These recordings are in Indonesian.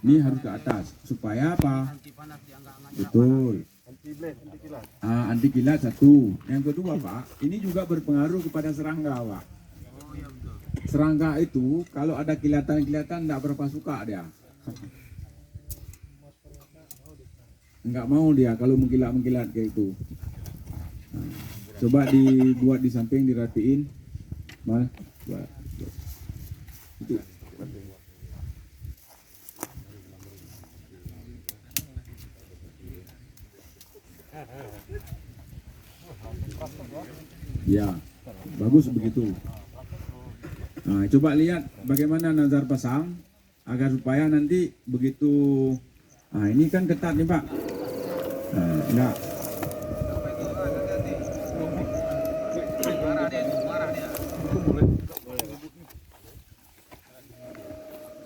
Ini harus ke atas supaya apa? Betul. Anti kilat satu. Yang kedua Pak, ini juga berpengaruh kepada serangga Pak. Serangga itu kalau ada kilatan-kilatan tidak berapa suka dia. Enggak mau dia kalau mengkilat-mengkilat kayak itu. Nah, coba dibuat di samping, dirapiin. Mal, itu. Ya, bagus begitu. Nah, coba lihat bagaimana Nazar pasang agar supaya nanti begitu. Nah, ini kan ketat nih Pak. Nah, enggak.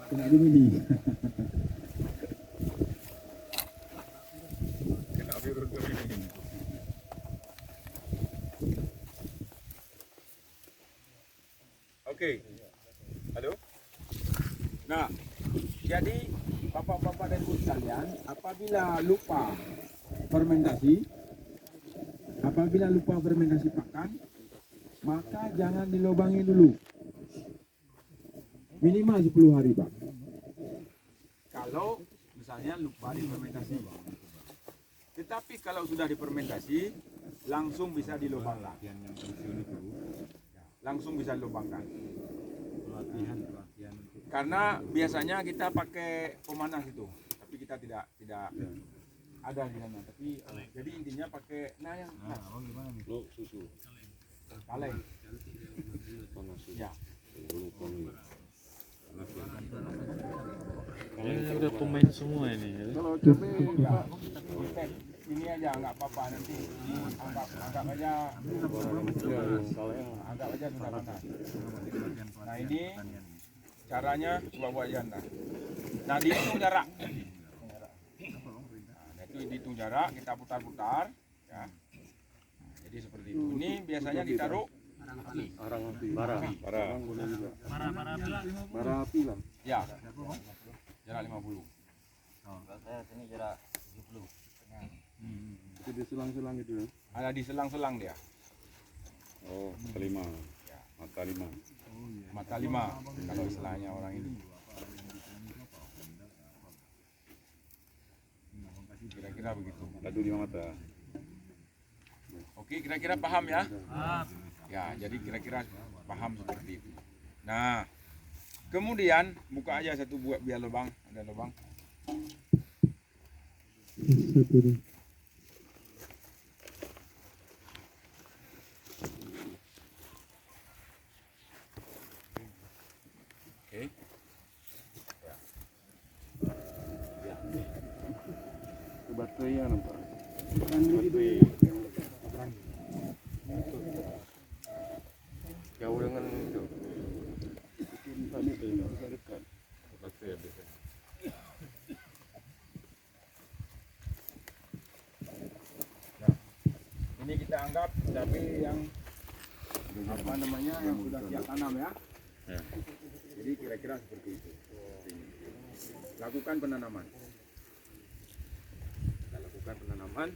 Kena gini. Oke. Halo. Nah, jadi bapak-bapak dan ibu sekalian, apabila lupa fermentasi pakan, maka jangan dilubangi dulu. Minimal 10 hari, Pak. Kalau misalnya lupa difermentasi. Tetapi kalau sudah difermentasi, langsung bisa dilubangkan. Langsung bisa dilubangkan. Karena biasanya kita pakai pemanas itu, tapi kita tidak ada di sana. Tapi jadi intinya pakai susu. Kaleng. Ya. Ini udah pemain semua ini. Kalau cabai ya, ini aja nggak apa-apa, nanti anggap aja sudah panas. Nah ini caranya coba buat janda. Nah dihitung jarak. Nah itu dihitung jarak, kita putar-putar. Ya. Nah, jadi seperti itu. Ini biasanya ditaruh bara api lah. Ya. Jarak 50. Saya sini jarak 70. Itu di selang-selang itu ya? Ada di selang-selang dia. Oh, kelima. Mata 5. Mata 5 kalau istilahnya orang ini. Kira-kira begitu. Dadu 5 mata. Oke, kira-kira paham ya? Ya, jadi kira-kira paham seperti itu. Nah, kemudian buka aja satu buat biar lubang, ada lubang. Oke. Baterai ya nampak. Jauh dengan itu. Tadi dekat. Baterai biasanya. Ini kita anggap cabai yang apa namanya yang sudah siap tanam ya. Jadi kira-kira seperti itu. Lakukan penanaman. Kita lakukan penanaman.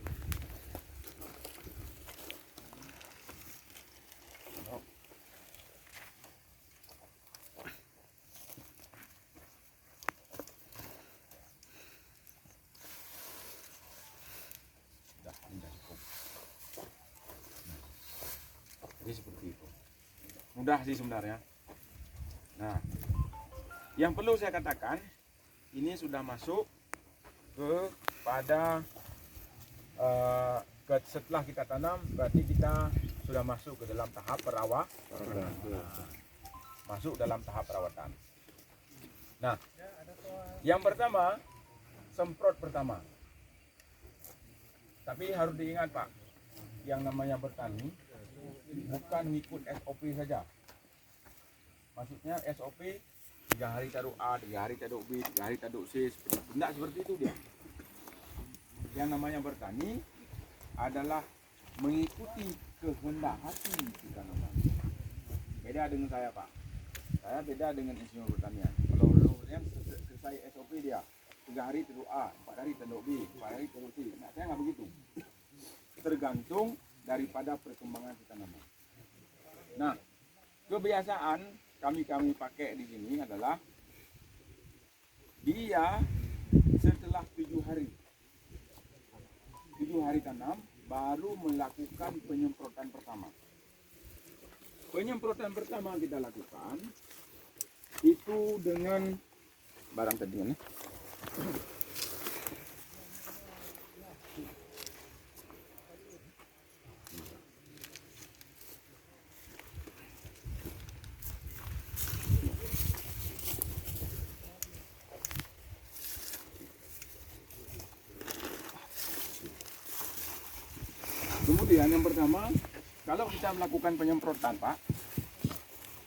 Jadi seperti itu. Mudah sih sebenarnya. Nah, yang perlu saya katakan, ini sudah masuk kepada setelah kita tanam, berarti kita sudah masuk ke dalam tahap perawatan. Masuk dalam tahap perawatan. Nah, yang pertama, semprot pertama. Tapi harus diingat Pak, yang namanya bertani bukan ngikut SOP saja. Maksudnya SOP 3 hari taruh A, 3 hari taruh B, 3 hari taruh C, tidak seperti itu dia. Yang namanya bertani adalah mengikuti kehendak hati kita namanya. Beda dengan saya Pak. Saya beda dengan insinyur pertanian. Kalau maksudnya selesai SOP dia 3 hari tanduk A, 4 hari tanduk B, 4 hari tanduk C. Nah, saya nggak begitu. Tergantung daripada perkembangan si tanaman. Nah, kebiasaan kami pakai di sini adalah dia setelah 7 hari tanam baru melakukan penyemprotan pertama. Penyemprotan pertama kita lakukan itu dengan barang tadi kan. Kemudian yang pertama, kalau kita melakukan penyemprotan, Pak,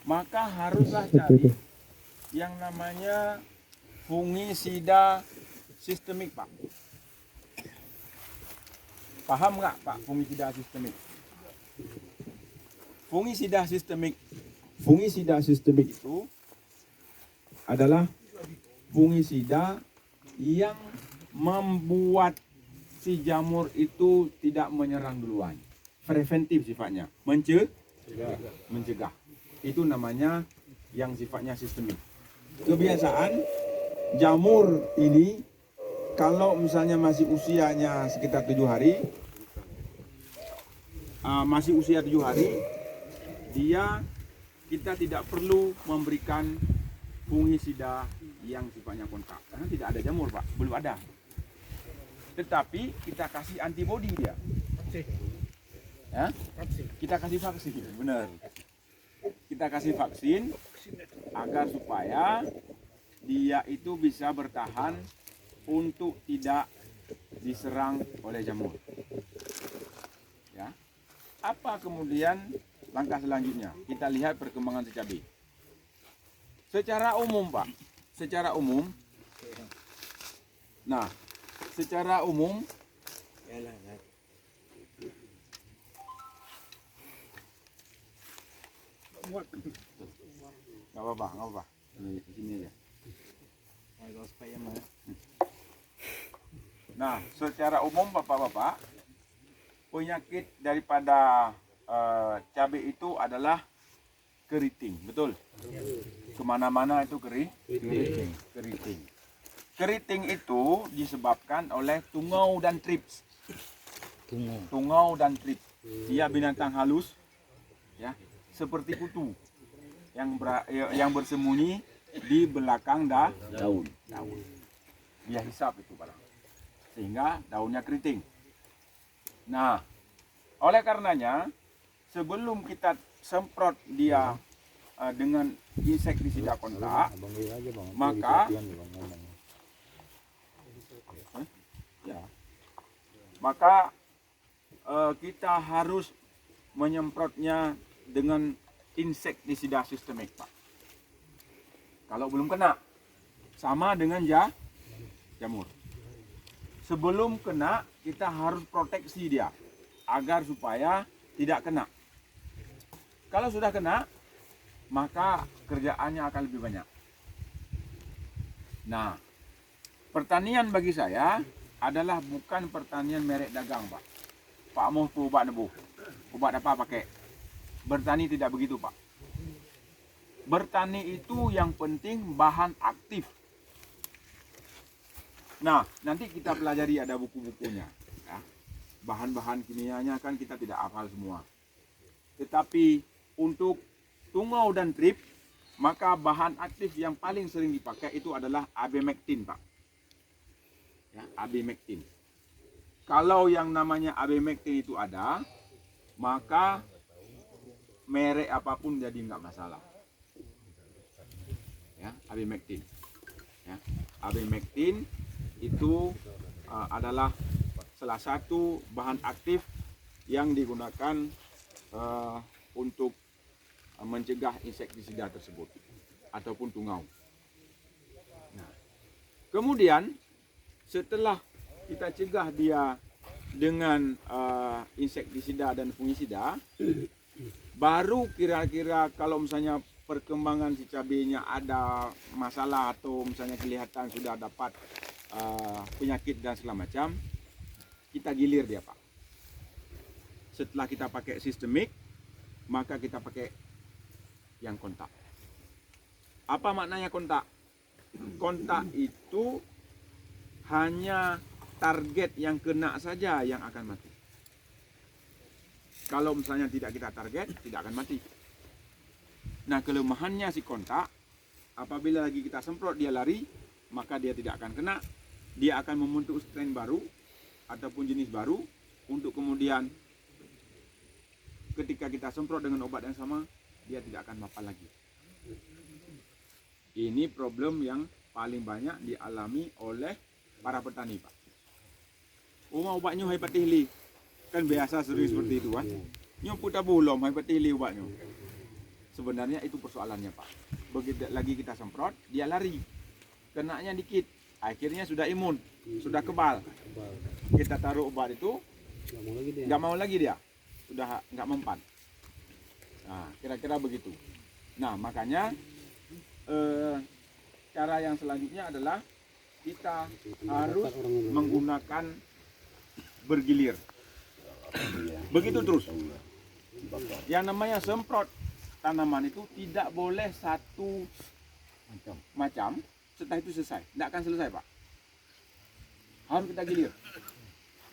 maka haruslah cari yang namanya fungisida sistemik, Pak. Paham nggak, Pak, fungisida sistemik? Fungisida sistemik itu adalah fungisida yang membuat si jamur itu tidak menyerang duluan. Preventif sifatnya, mencegah. Itu namanya yang sifatnya sistemik. Kebiasaan jamur ini kalau misalnya masih usianya sekitar 7 hari, kita tidak perlu memberikan fungisida yang sifatnya kontak karena tidak ada jamur, Pak, belum ada. Tetapi kita kasih antibodi dia. Ya? Kita kasih vaksin, benar. Kita kasih vaksin agar supaya dia itu bisa bertahan untuk tidak diserang oleh jamur. Ya. Apa kemudian langkah selanjutnya? Kita lihat perkembangan si cabai. Secara umum, Pak, secara umum nggak apa-apa. Di sini aja. Nah, secara umum Bapak-bapak, penyakit daripada cabai itu adalah keriting, betul? Kemana-mana itu keriting. Keriting itu disebabkan oleh tungau dan trips. Dia binatang halus, ya, seperti kutu yang bersembunyi di belakang daun. Dia hisap itu barang, sehingga daunnya keriting. Nah, oleh karenanya sebelum kita semprot dia dengan insektisida kontak, maka kita harus menyemprotnya dengan insektisida sistemik, Pak. Kalau belum kena, sama dengan jamur. Sebelum kena, kita harus proteksi dia agar supaya tidak kena. Kalau sudah kena, maka kerjaannya akan lebih banyak. Nah, pertanian bagi saya adalah bukan pertanian merek dagang, Pak. Pak mau obat nebuh, obat apa pakai? Bertani tidak begitu, Pak. Bertani itu yang penting bahan aktif. Nah, nanti kita pelajari, ada buku-bukunya. Ya. Bahan-bahan kimianya kan kita tidak hafal semua. Tetapi untuk tungau dan trip, maka bahan aktif yang paling sering dipakai itu adalah abemectin, Pak. Ya, abemectin. Kalau yang namanya abemectin itu ada, maka merek apapun jadi nggak masalah. Ya, abemectin. Ya, abemectin itu adalah salah satu bahan aktif yang digunakan untuk mencegah insektisida tersebut ataupun tungau. Nah, kemudian setelah kita cegah dia dengan insektisida dan fungisida, baru kira-kira kalau misalnya perkembangan si cabenya ada masalah atau misalnya kelihatan sudah dapat penyakit dan segala macam, kita gilir dia Pak. Setelah kita pakai sistemik, maka kita pakai yang kontak. Apa maknanya kontak? Kontak itu hanya target yang kena saja yang akan mati. Kalau misalnya tidak kita target, tidak akan mati. Nah, kelemahannya si kontak, apabila lagi kita semprot dia lari, maka dia tidak akan kena. Dia akan membentuk strain baru ataupun jenis baru untuk kemudian ketika kita semprot dengan obat yang sama, dia tidak akan mapal lagi. Ini problem yang paling banyak dialami oleh para petani Pak. Obatnya hepatili. Kan biasa sering seperti itu kan. Nyoput belum hepatili obatnya. Sebenarnya itu persoalannya Pak. Begitu lagi kita semprot, dia lari. Kenanya dikit. Akhirnya sudah imun, sudah kebal. Kita taruh obat itu, nggak mau lagi dia. Sudah nggak mempan. Nah, kira-kira begitu. Nah, makanya cara yang selanjutnya adalah kita harus menggunakan bergilir. Begitu terus. Yang namanya semprot tanaman itu tidak boleh satu macam, setelah itu selesai. Tidak akan selesai Pak. Harus kita gilir.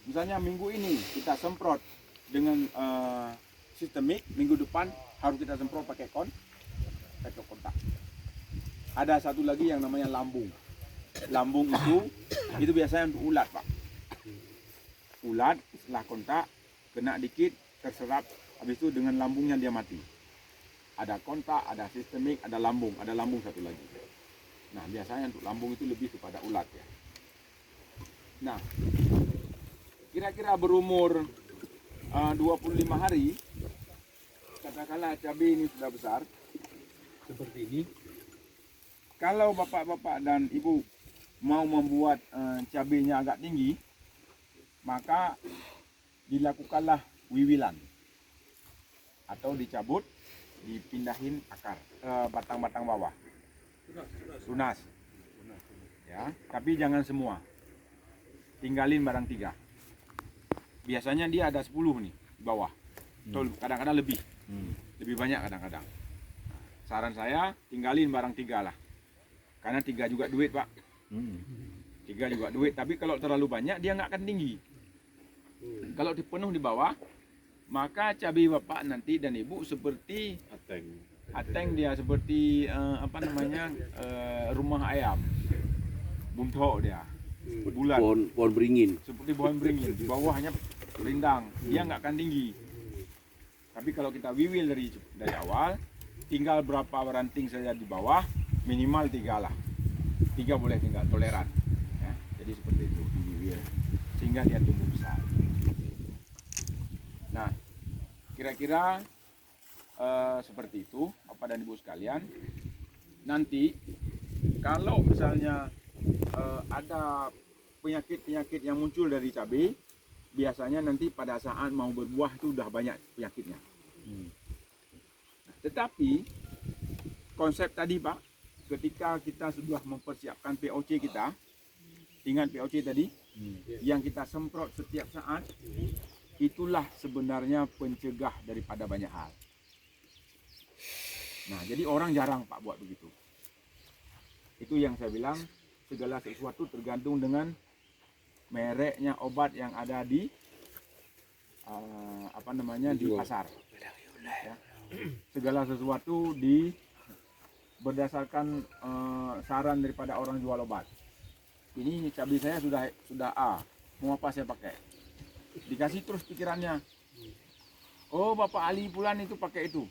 Misalnya minggu ini kita semprot dengan sistemik, minggu depan harus kita semprot pakai kontak. Ada satu lagi yang namanya lambung. Lambung itu biasanya untuk ulat Pak. Ulat setelah kontak kena dikit terserap, habis itu dengan lambungnya dia mati. Ada kontak, ada sistemik, ada lambung satu lagi. Nah, biasanya untuk lambung itu lebih kepada ulat ya. Nah, kira-kira berumur 25 hari, katakanlah cabai ini sudah besar seperti ini. Kalau bapak-bapak dan ibu mau membuat cabainya agak tinggi, maka dilakukanlah wiwilan atau dicabut, dipindahin akar batang-batang bawah, tunas ya, tapi jangan semua, tinggalin barang 3. Biasanya dia ada 10 nih di bawah, kadang-kadang lebih banyak kadang-kadang. Saran saya tinggalin barang 3 lah, karena 3 juga duit Pak. 3 juga duit, tapi kalau terlalu banyak dia nggak akan tinggi. Kalau dipenuh di bawah, maka cabai bapak nanti dan ibu seperti ateng dia, seperti rumah ayam, buntok dia, bulat, pohon beringin. seperti pohon beringin. Di bawahnya rindang, dia nggak akan tinggi. Tapi kalau kita wiwil dari awal, tinggal berapa ranting saja di bawah, minimal 3 lah. 3 boleh tinggal, toleran. Ya, jadi seperti itu diwiwil, sehingga dia tumbuh besar. Nah, kira-kira seperti itu Bapak dan Ibu sekalian. Nanti kalau misalnya ada penyakit-penyakit yang muncul dari cabai, biasanya nanti pada saat mau berbuah itu udah banyak penyakitnya. Nah, tetapi konsep tadi Pak, ketika kita sudah mempersiapkan POC kita, ingat POC tadi, yang kita semprot setiap saat, itulah sebenarnya pencegah daripada banyak hal. Nah, jadi orang jarang Pak buat begitu. Itu yang saya bilang, segala sesuatu tergantung dengan mereknya obat yang ada di di pasar. Ya. Segala sesuatu berdasarkan saran daripada orang jual obat. Ini cabai saya sudah A, mau apa saya pakai? Dikasih terus pikirannya. Oh, Bapak Ali Pulan itu pakai itu,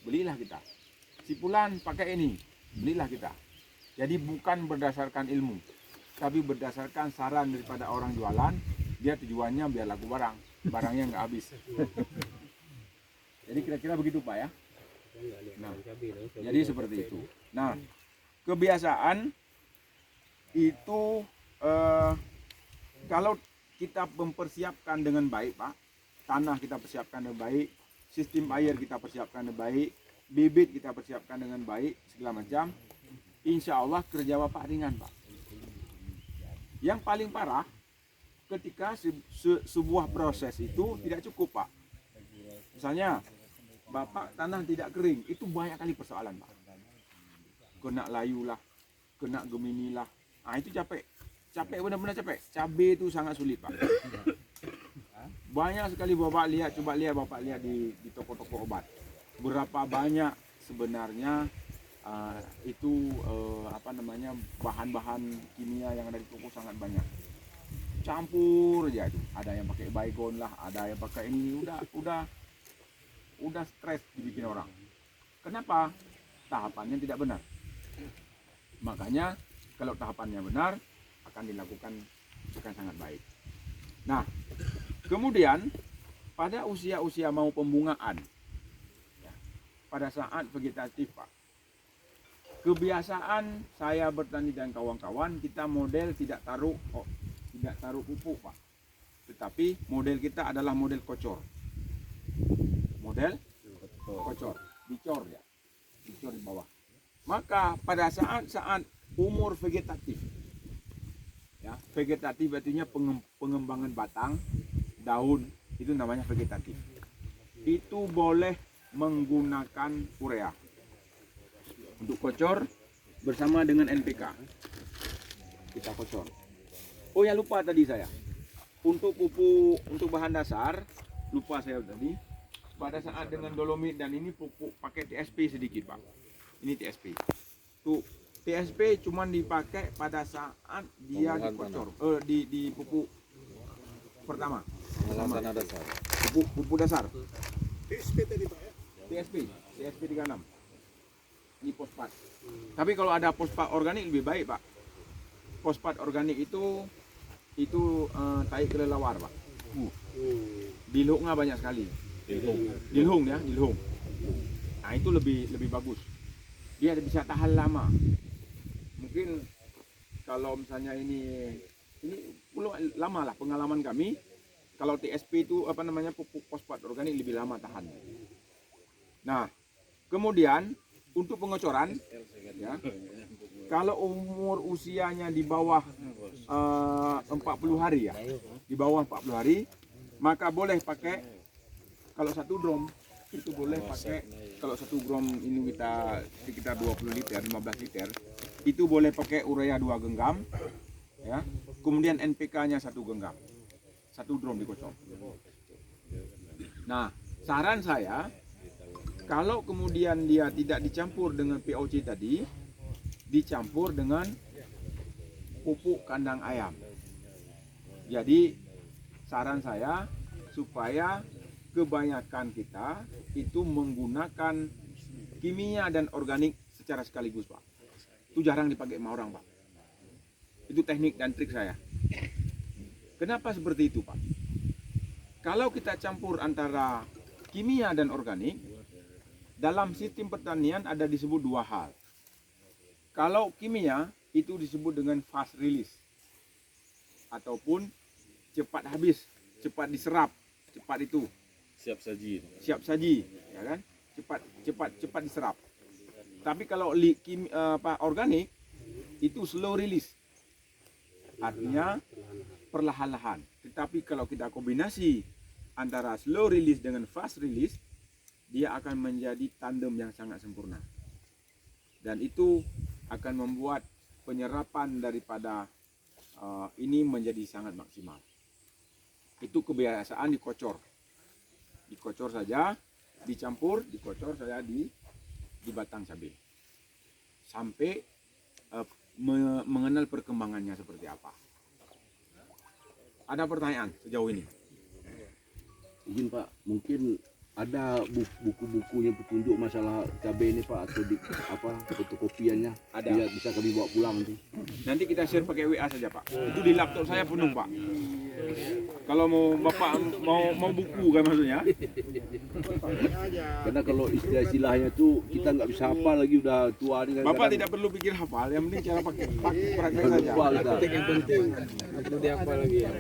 belilah kita. Si Pulan pakai ini, belilah kita. Jadi bukan berdasarkan ilmu, tapi berdasarkan saran daripada orang jualan. Dia tujuannya biar laku barangnya nggak habis. Jadi kira-kira begitu Pak ya. Nah, jadi seperti itu. Nah, kebiasaan itu kalau kita mempersiapkan dengan baik Pak, tanah kita persiapkan dengan baik, sistem air kita persiapkan dengan baik, bibit kita persiapkan dengan baik segala macam, insya Allah kerja Bapak ringan Pak. Yang paling parah ketika sebuah proses itu tidak cukup Pak. Misalnya Bapak tanah tidak kering, itu banyak kali persoalan Pak. Kena layu lah, kena gemini lah, nah itu capek. Capek, benar-benar capek. Cabai itu sangat sulit Pak. Banyak sekali Bapak lihat, coba lihat Bapak lihat di toko-toko obat. Berapa banyak sebenarnya bahan-bahan kimia yang ada di toko sangat banyak. Campur aja itu. Ada yang pakai baygon lah, ada yang pakai ini, udah stres dibikin orang. Kenapa? Tahapannya tidak benar. Makanya kalau tahapannya benar akan dilakukan akan sangat baik. Nah, kemudian pada usia-usia mau pembungaan, ya, pada saat vegetatif Pak, kebiasaan saya bertani dan kawan-kawan, kita model tidak taruh pupuk Pak, tetapi model kita adalah model kocor. Model kocor, dicor ya, dicor di bawah. Maka pada saat umur vegetatif, ya, vegetatif artinya pengembangan batang, daun, itu namanya vegetatif. Itu boleh menggunakan urea untuk kocor bersama dengan NPK. Kita kocor. Oh ya, lupa tadi saya. Untuk pupuk, untuk bahan dasar, lupa saya tadi. Pada saat dengan dolomit dan ini pupuk pakai TSP sedikit Pak. Ini TSP. Tuh, TSP cuma dipakai pada saat dia dikocor, di pupuk pertama. Tanah dasar. Pupuk dasar. TSP tadi Pak ya? TSP 36. Ini fosfat. Tapi kalau ada fosfat organik lebih baik Pak. Fosfat organik itu tai kelelawar Pak. Di Lunga banyak sekali. Dilhung ya, dilhung. Nah itu lebih bagus. Dia bisa tahan lama. Mungkin kalau misalnya ini lama lah pengalaman kami. Kalau TSP itu pupuk fosfat organik lebih lama tahan. Nah, kemudian untuk pengocoran, ya, kalau umur usianya di bawah 40 hari ya, di bawah 40 hari, maka boleh pakai, kalau satu drum itu boleh pakai, kalau satu drum ini kita sekitar 20 liter, 15 liter, itu boleh pakai urea 2 genggam, ya, kemudian NPK-nya 1 genggam, 1 drum dikocok. Nah, saran saya, kalau kemudian dia tidak dicampur dengan POC tadi, dicampur dengan pupuk kandang ayam. Jadi saran saya supaya kebanyakan kita itu menggunakan kimia dan organik secara sekaligus Pak. Itu jarang dipakai sama orang Pak. Itu teknik dan trik saya. Kenapa seperti itu Pak? Kalau kita campur antara kimia dan organik, dalam sistem pertanian ada disebut 2 hal. Kalau kimia itu disebut dengan fast release, ataupun cepat habis, cepat diserap, cepat itu. Siap saji, ya kan? Cepat diserap. Tapi kalau organik itu slow release, artinya perlahan-lahan. Tetapi kalau kita kombinasi antara slow release dengan fast release, dia akan menjadi tandem yang sangat sempurna. Dan itu akan membuat penyerapan daripada ini menjadi sangat maksimal. Itu kebiasaan dikocor saja, dicampur, dikocor saja di batang cabai sampai mengenal perkembangannya seperti apa. Ada pertanyaan sejauh ini? Izin Pak, mungkin ada buku-buku yang petunjuk masalah cabai ini Pak, atau fotokopiannya? Ada. Biar bisa kami bawa pulang nanti. Nanti kita share pakai WA saja Pak. Itu di laptop saya penuh Pak. Kalau mau Bapak mau buku kan maksudnya? Karena kalau istilahnya tuh kita nggak bisa hafal lagi, udah tua nih. Bapak tidak perlu pikir hafal, yang penting cara pakai praktek saja. Lupa kita. Yang penting perlu dihafal lagi ya.